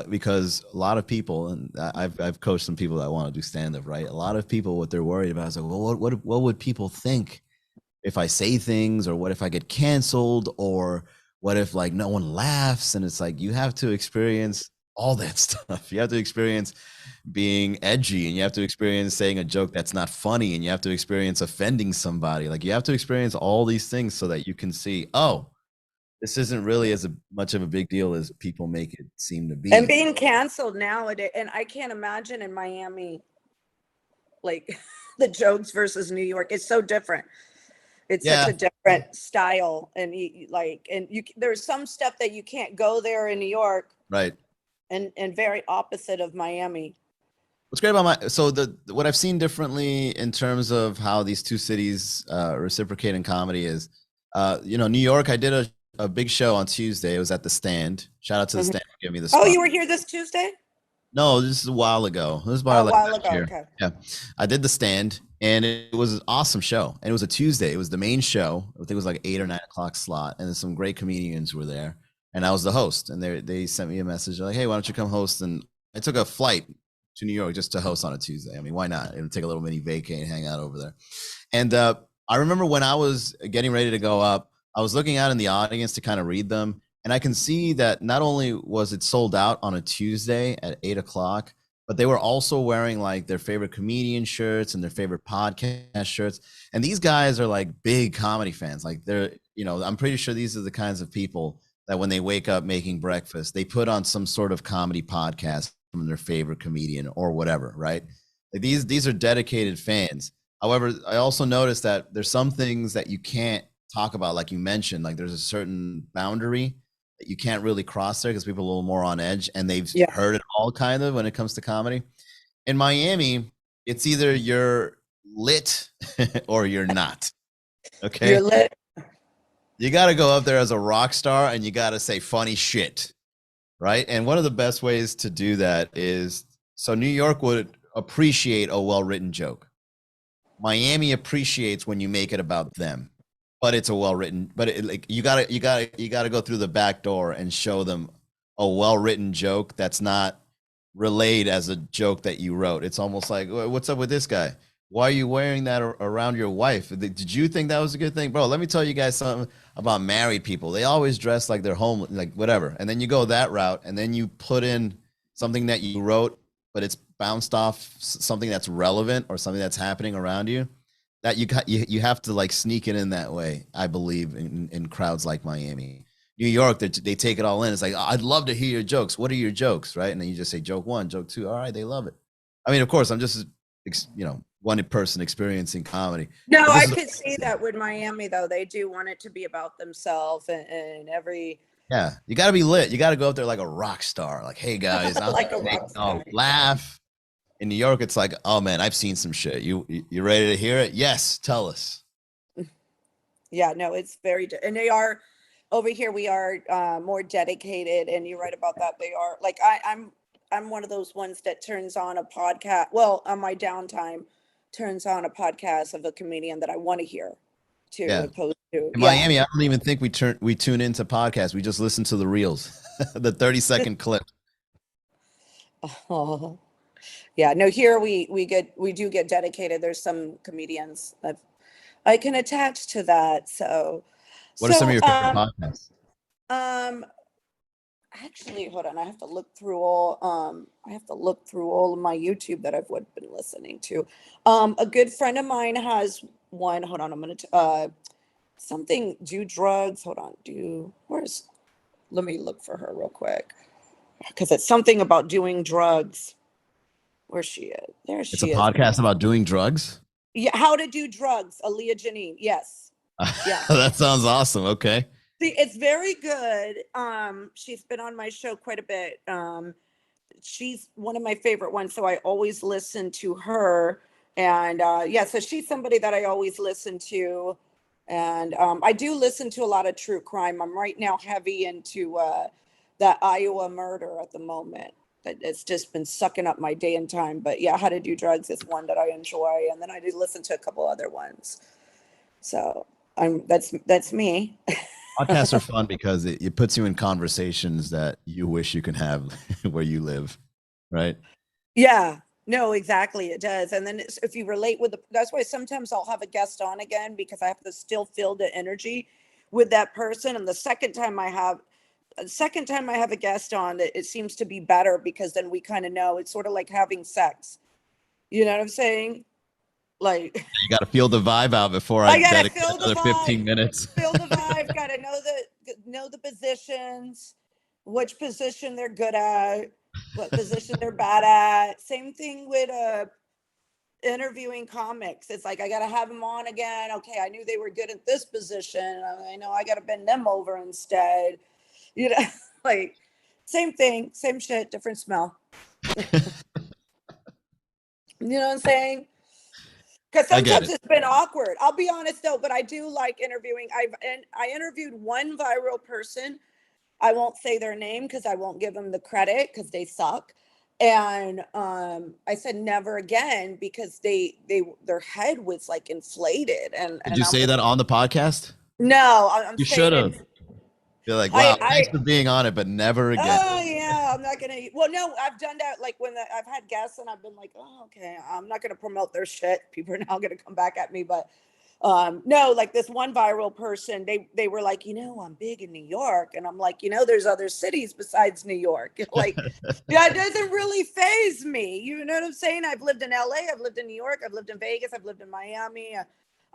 B: Because a lot of people, and I've coached some people that want to do stand-up, right? A lot of people, what they're worried about is like, well, what would people think if I say things, or what if I get canceled, or what if like no one laughs? And it's like you have to experience all that stuff. You have to experience being edgy, and you have to experience saying a joke that's not funny, and you have to experience offending somebody. Like you have to experience all these things so that you can see, oh, this isn't really as much of a big deal as people make it seem to
A: And
B: be.
A: being canceled nowadays, and I can't imagine in Miami, like the jokes versus New York. It's so different. It's such
B: Yeah,
A: a different style, and there's some stuff that you can't go there in New York,
B: right.
A: and very opposite of Miami.
B: What's great about what I've seen differently in terms of how these two cities reciprocate in comedy is, New York. I did a big show on Tuesday. It was at the Stand. Shout out to the
A: Mhm.
B: Stand for giving me the
A: Oh,
B: spot.
A: you were here this Tuesday?
B: No, this is a while ago. This was
A: Oh,
B: about
A: a
B: like
A: while
B: last
A: ago.
B: year.
A: Okay.
B: Yeah, I did the Stand, and it was an awesome show. And it was a Tuesday. It was the main show. I think it was like 8 or 9 o'clock slot, and then some great comedians were there, and I was the host. And they sent me a message like, "Hey, why don't you come host?" And I took a flight to New York just to host on a Tuesday. I mean, why not? It would take a little mini vacay and hang out over there. And I remember when I was getting ready to go up, I was looking out in the audience to kind of read them, and I can see that not only was it sold out on a Tuesday at 8 o'clock, but they were also wearing like their favorite comedian shirts and their favorite podcast shirts. And these guys are like big comedy fans. Like I'm pretty sure these are the kinds of people that when they wake up making breakfast, they put on some sort of comedy podcast from their favorite comedian or whatever, right? Like these are dedicated fans. However, I also noticed that there's some things that you can't talk about, like you mentioned, like there's a certain boundary that you can't really cross there because people are a little more on edge, and they've
A: Yeah.
B: heard it all kind of when it comes to comedy. In Miami, it's either you're lit or you're not.
A: You're
B: Okay.
A: lit.
B: You got to go up there as a rock star and you got to say funny shit. Right. And one of the best ways to do that is, so New York would appreciate a well written joke. Miami appreciates when you make it about them, but it's a well written. But like you gotta go through the back door and show them a well written joke that's not relayed as a joke that you wrote. It's almost like, what's up with this guy? Why are you wearing that around your wife? Did you think that was a good thing, bro? Let me tell you guys something about married people. They always dress like they're home, like whatever. And then you go that route, and then you put in something that you wrote, but it's bounced off something that's relevant or something that's happening around you. That you have to like sneak it in that way. I believe in crowds like Miami. New York, they take it all in. It's like, I'd love to hear your jokes. What are your jokes, right? And then you just say joke one, joke two. All right, they love it. I mean, of course, I'm just, one person experiencing comedy.
A: No,
B: But this
A: I
B: is,
A: could see that with Miami though. They do want it to be about themselves and every
B: yeah, you got to be lit. You got to go up there like a rock star. Like, hey guys, I'm
A: like a
B: make
A: rock
B: y'all
A: star.
B: laugh. In New York, it's like, oh man, I've seen some shit. You ready to hear it? Yes, tell us.
A: Yeah, no, it's very, and they are over here. We are more dedicated, and you're right about that. They are like I'm one of those ones that turns on a podcast. Well, on my downtime, turns on a podcast of a comedian that I want to hear, to
B: Yeah.
A: opposed to
B: In
A: yeah.
B: Miami, I don't even think we tune into podcasts. We just listen to the reels, the 30-second clip.
A: Oh, yeah. No, here we do get dedicated. There's some comedians that I can attach to that. So
B: What are some of
A: so
B: your favorite podcasts?
A: um actually, hold on. I have to look through all of my YouTube that I've been listening to. A good friend of mine has one. Hold on, I'm gonna something do drugs. Hold on, where's let me look for her real quick. Because it's something about doing drugs. Where's she at? There
B: It's a
A: she is.
B: podcast about doing drugs.
A: Yeah, how to do drugs. Aaliyah Janine. Yes. Yeah.
B: That sounds awesome. Okay.
A: See, it's very good. She's been on my show quite a bit. She's one of my favorite ones, so I always listen to her. And yeah, so she's somebody that I always listen to. And I do listen to a lot of true crime. I'm right now heavy into that Iowa murder at the moment. That it's just been sucking up my day and time. But yeah, how to do drugs is one that I enjoy, and then I do listen to a couple other ones. So that's me.
B: Podcasts are fun because it puts you in conversations that you wish you could have where you live, right?
A: Yeah, no, exactly. It does. And then if you relate with that's why sometimes I'll have a guest on again because I have to still feel the energy with that person. And the second time I have a guest on, it seems to be better because then we kind of know it's sort of like having sex. You know what I'm saying? Like,
B: You got to feel the vibe out before I
A: I gotta
B: dedicate
A: feel the
B: another
A: vibe,
B: 15 minutes.
A: feel the vibe, gotta know the positions, which position they're good at, what position they're bad at. Same thing with interviewing comics. It's like I gotta have them on again. Okay, I knew they were good at this position. I know I gotta bend them over instead. You know, like same thing, same shit, different smell. You know what I'm saying? Because
B: I get
A: sometimes
B: it.
A: it's been awkward. I'll be honest though, but I do like interviewing. I interviewed one viral person. I won't say their name because I won't give them the credit because they suck. And I said never again because their head was like inflated,
B: Did
A: and
B: you
A: I'm
B: say
A: like,
B: that on the podcast?
A: no, I'm
B: You should
A: saying
B: have.
A: it.
B: You're like, wow, thanks
A: I
B: for being on it, but never again.
A: Oh yeah, I'm not gonna. Well, no, I've done that. Like when I've had guests and I've been like, oh okay, I'm not gonna promote their shit. People are now gonna come back at me, but no, like this one viral person, they were like, I'm big in New York, and I'm like, there's other cities besides New York. Like, yeah, it doesn't really phase me. You know what I'm saying? I've lived in LA, I've lived in New York, I've lived in Vegas, I've lived in Miami.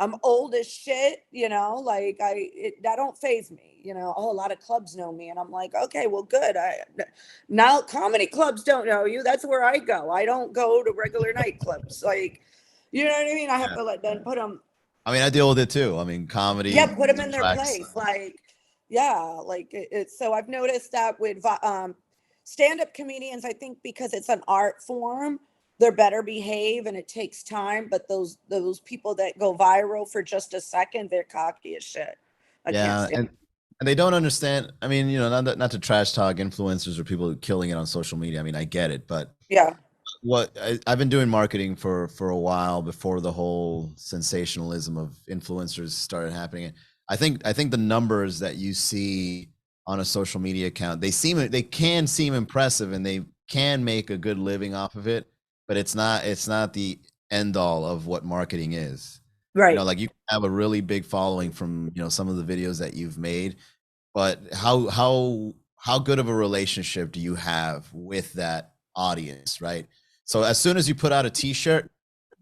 A: I'm old as shit, like that don't phase me, oh, a lot of clubs know me. And I'm like, okay, well, good. Now comedy clubs don't know you. That's where I go. I don't go to regular nightclubs. Like, you know what I mean? I have
B: Yeah.
A: to let them put them,
B: I mean, I deal with it too. I mean, comedy
A: yeah, put them in their
B: attracts.
A: place. Like, yeah, like it's so I've noticed that with stand-up comedians, I think because it's an art form, they're better behave and it takes time. But those people that go viral for just a second, they're cocky as shit. I can't
B: Yeah,
A: stand.
B: and they don't understand. I mean, not to trash talk influencers or people killing it on social media. I mean, I get it, but
A: Yeah,
B: I've been doing marketing for a while before the whole sensationalism of influencers started happening. I think the numbers that you see on a social media account, they can seem impressive and they can make a good living off of it, but it's not the end all of what marketing is.
A: Right.
B: Like you have a really big following from, some of the videos that you've made, but how good of a relationship do you have with that audience, right? So as soon as you put out a t-shirt,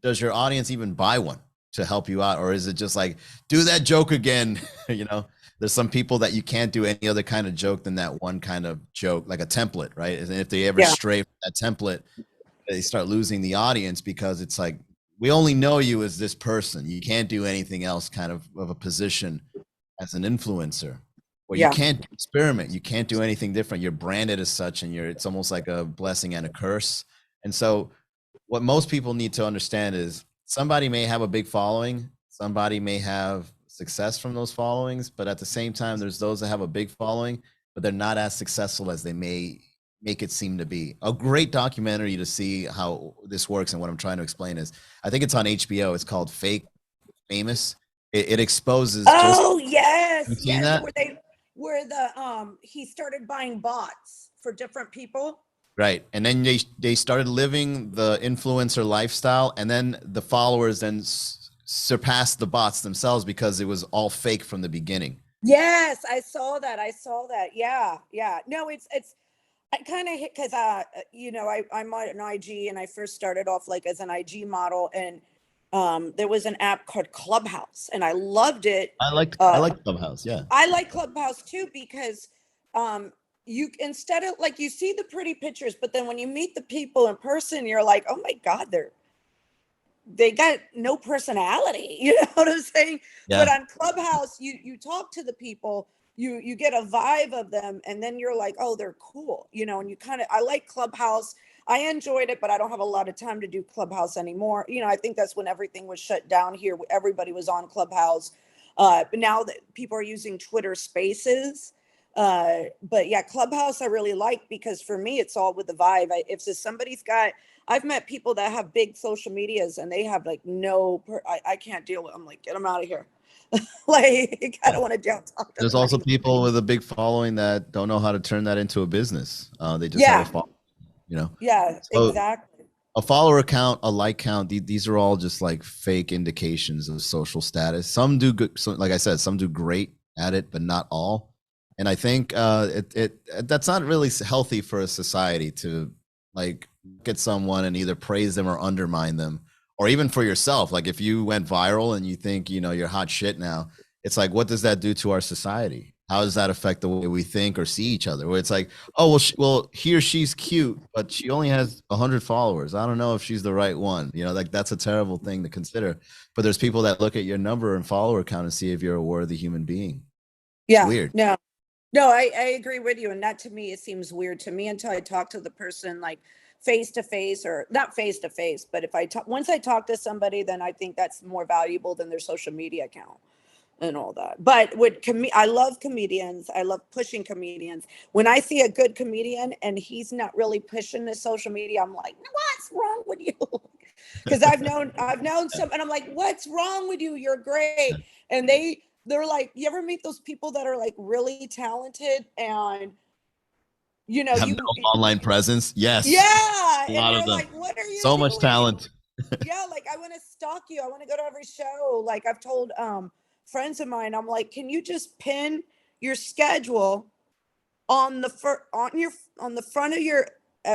B: does your audience even buy one to help you out, or is it just like, do that joke again? There's some people that you can't do any other kind of joke than that one kind of joke, like a template, right? And if they ever
A: Yeah.
B: stray from that template, they start losing the audience because it's like, we only know you as this person. You can't do anything else kind of a position as an influencer. Well, you
A: Yeah.
B: can't experiment. You can't do anything different. You're branded as such, and it's almost like a blessing and a curse. And so, what most people need to understand is somebody may have a big following, somebody may have success from those followings, but at the same time, there's those that have a big following, but they're not as successful as they may make it seem to be. A great documentary to see how this works and what I'm trying to explain is, I think it's on HBO. It's called Fake Famous. It exposes just.
A: Oh,
B: You've
A: yes,
B: seen
A: yes.
B: that?
A: Where the he started buying bots for different people.
B: Right. And then they started living the influencer lifestyle, and then the followers then surpassed the bots themselves because it was all fake from the beginning.
A: Yes, I saw that. I saw that. Yeah, yeah. No, it's I kind of hit because I'm on an IG and I first started off like as an IG model, and there was an app called Clubhouse and I loved it.
B: I like Clubhouse, yeah.
A: I like Clubhouse too because um you, instead of like, you see the pretty pictures, but then when you meet the people in person, you're like, oh my God, they got no personality. You know what I'm saying? But
B: Yeah.
A: on Clubhouse, you talk to the people, you get a vibe of them, and then you're like, oh, they're cool, and you kind of, I like Clubhouse. I enjoyed it, but I don't have a lot of time to do Clubhouse anymore. I think that's when everything was shut down here. Everybody was on Clubhouse. But now that people are using Twitter Spaces. But yeah, Clubhouse I really like because for me, it's all with the vibe. If somebody's got, I've met people that have big social medias and they have like I can't deal with. I'm like, get them out of here. Like, I don't want to talk to
B: There's
A: them
B: also
A: anymore.
B: people with a big following that don't know how to turn that into a business. They just have a
A: Yeah,
B: follow, you know.
A: yeah,
B: So
A: exactly.
B: a follower count, a like count, these are all just like fake indications of social status. Some do good, so like I said, some do great at it, but not all. And I think that's not really healthy for a society to like look at someone and either praise them or undermine them, or even for yourself. Like if you went viral and you think you're hot shit now, it's like, what does that do to our society? How does that affect the way we think or see each other? Where it's like, oh well, he or she's cute, but she only has 100 followers. I don't know if she's the right one. Like that's a terrible thing to consider. But there's people that look at your number and follower count and see if you're a worthy human being. It's
A: Yeah,
B: weird.
A: no, no, I agree with you. And that, to me, it seems weird to me until I talk to the person like face to face, or not face to face, but if I talk, once I talk to somebody, then I think that's more valuable than their social media account and all that. But I love comedians. I love pushing comedians. When I see a good comedian and he's not really pushing the social media, I'm like, what's wrong with you? Because I've known some, and I'm like, what's wrong with you? You're great. And they're like, you ever meet those people that are like really talented and
B: Have
A: you,
B: no online presence. Yes,
A: yeah,
B: a
A: and
B: lot of
A: they're
B: them.
A: like, what are you
B: So much
A: doing?
B: talent.
A: Yeah, like, I want to stalk you. I want to go to every show. Like, I've told friends of mine, I'm like, can you just pin your schedule on the front of your,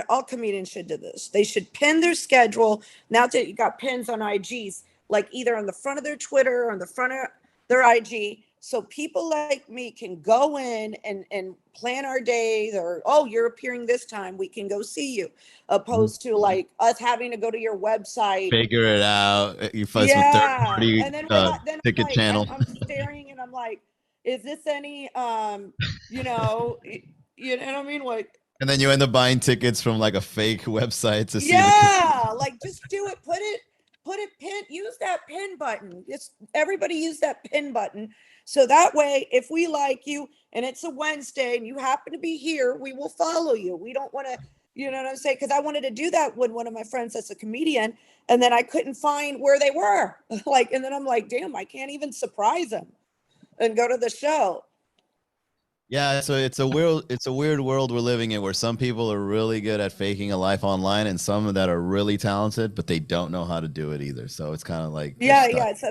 A: all comedians should do this. They should pin their schedule. Now that you got pins on IGs, like either on the front of their Twitter or on the front of their IG, so people like me can go in and plan our days, or, oh, you're appearing this time, we can go see you, opposed to like us having to go to your website.
B: Figure it out. You fuss with third
A: Yeah.
B: party
A: And then we're like, then I'm
B: ticket
A: like,
B: channel.
A: I'm staring and I'm like, is this any, you know, you know what I mean? Like,
B: And then you end up buying tickets from like a fake website to see the.
A: yeah, like, just do it. Pin, use that pin button. It's everybody use that pin button. So that way, if we like you and it's a Wednesday and you happen to be here, we will follow you. We don't want to You know what I'm saying? Because I wanted to do that with one of my friends that's a comedian, and then I couldn't find where they were. Like, and then I'm like, damn, I can't even surprise them and go to the show.
B: Yeah, so it's a weird world we're living in where some people are really good at faking a life online and some that are really talented, but they don't know how to do it either. So it's kind of like they're
A: Yeah,
B: stuck.
A: yeah, it's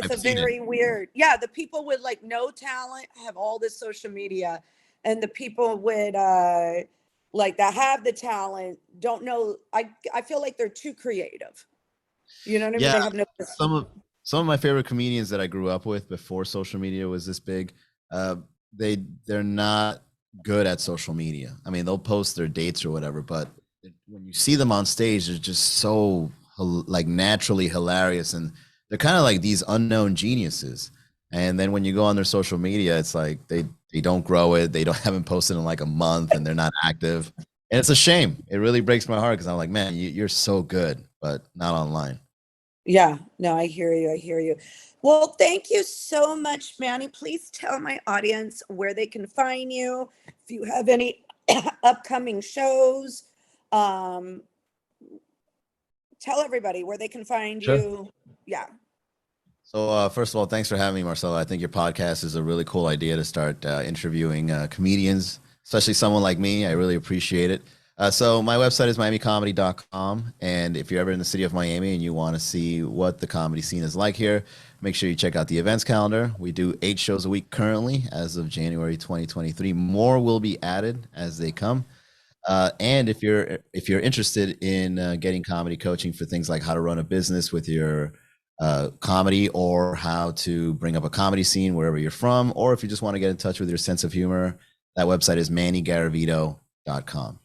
B: I've
A: a
B: seen it.
A: very weird. Yeah, the people with like no talent have all this social media, and the people with like that have the talent don't know. I feel like they're too creative. You know what I mean?
B: Yeah,
A: They have no.
B: some of some of my favorite comedians that I grew up with before social media was this big, uh, they're not good at social media. I mean, they'll post their dates or whatever, but when you see them on stage, they're just so like naturally hilarious, and they're kind of like these unknown geniuses. And then when you go on their social media, it's like they don't grow it, they don't haven't posted in like a month, and they're not active, and it's a shame. It really breaks my heart because I'm like, man, you're so good, but not online.
A: Yeah, no, I hear you. I hear you. Well, thank you so much, Manny. Please tell my audience where they can find you. If you have any upcoming shows, um, tell everybody where they can find
B: Sure.
A: you. Yeah.
B: So, first of all, thanks for having me, Marcela. I think your podcast is a really cool idea to start interviewing comedians, especially someone like me. I really appreciate it. So, my website is miamicomedy.com. And if you're ever in the city of Miami and you want to see what the comedy scene is like here, make sure you check out the events calendar. We do 8 shows a week currently as of January 2023. More will be added as they come. And if you're interested in getting comedy coaching for things like how to run a business with your comedy, or how to bring up a comedy scene wherever you're from, or if you just want to get in touch with your sense of humor, that website is mannygaravito.com.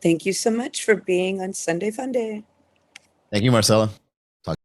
A: Thank you so much for being on Sunday Funday.
B: Thank you, Marcella.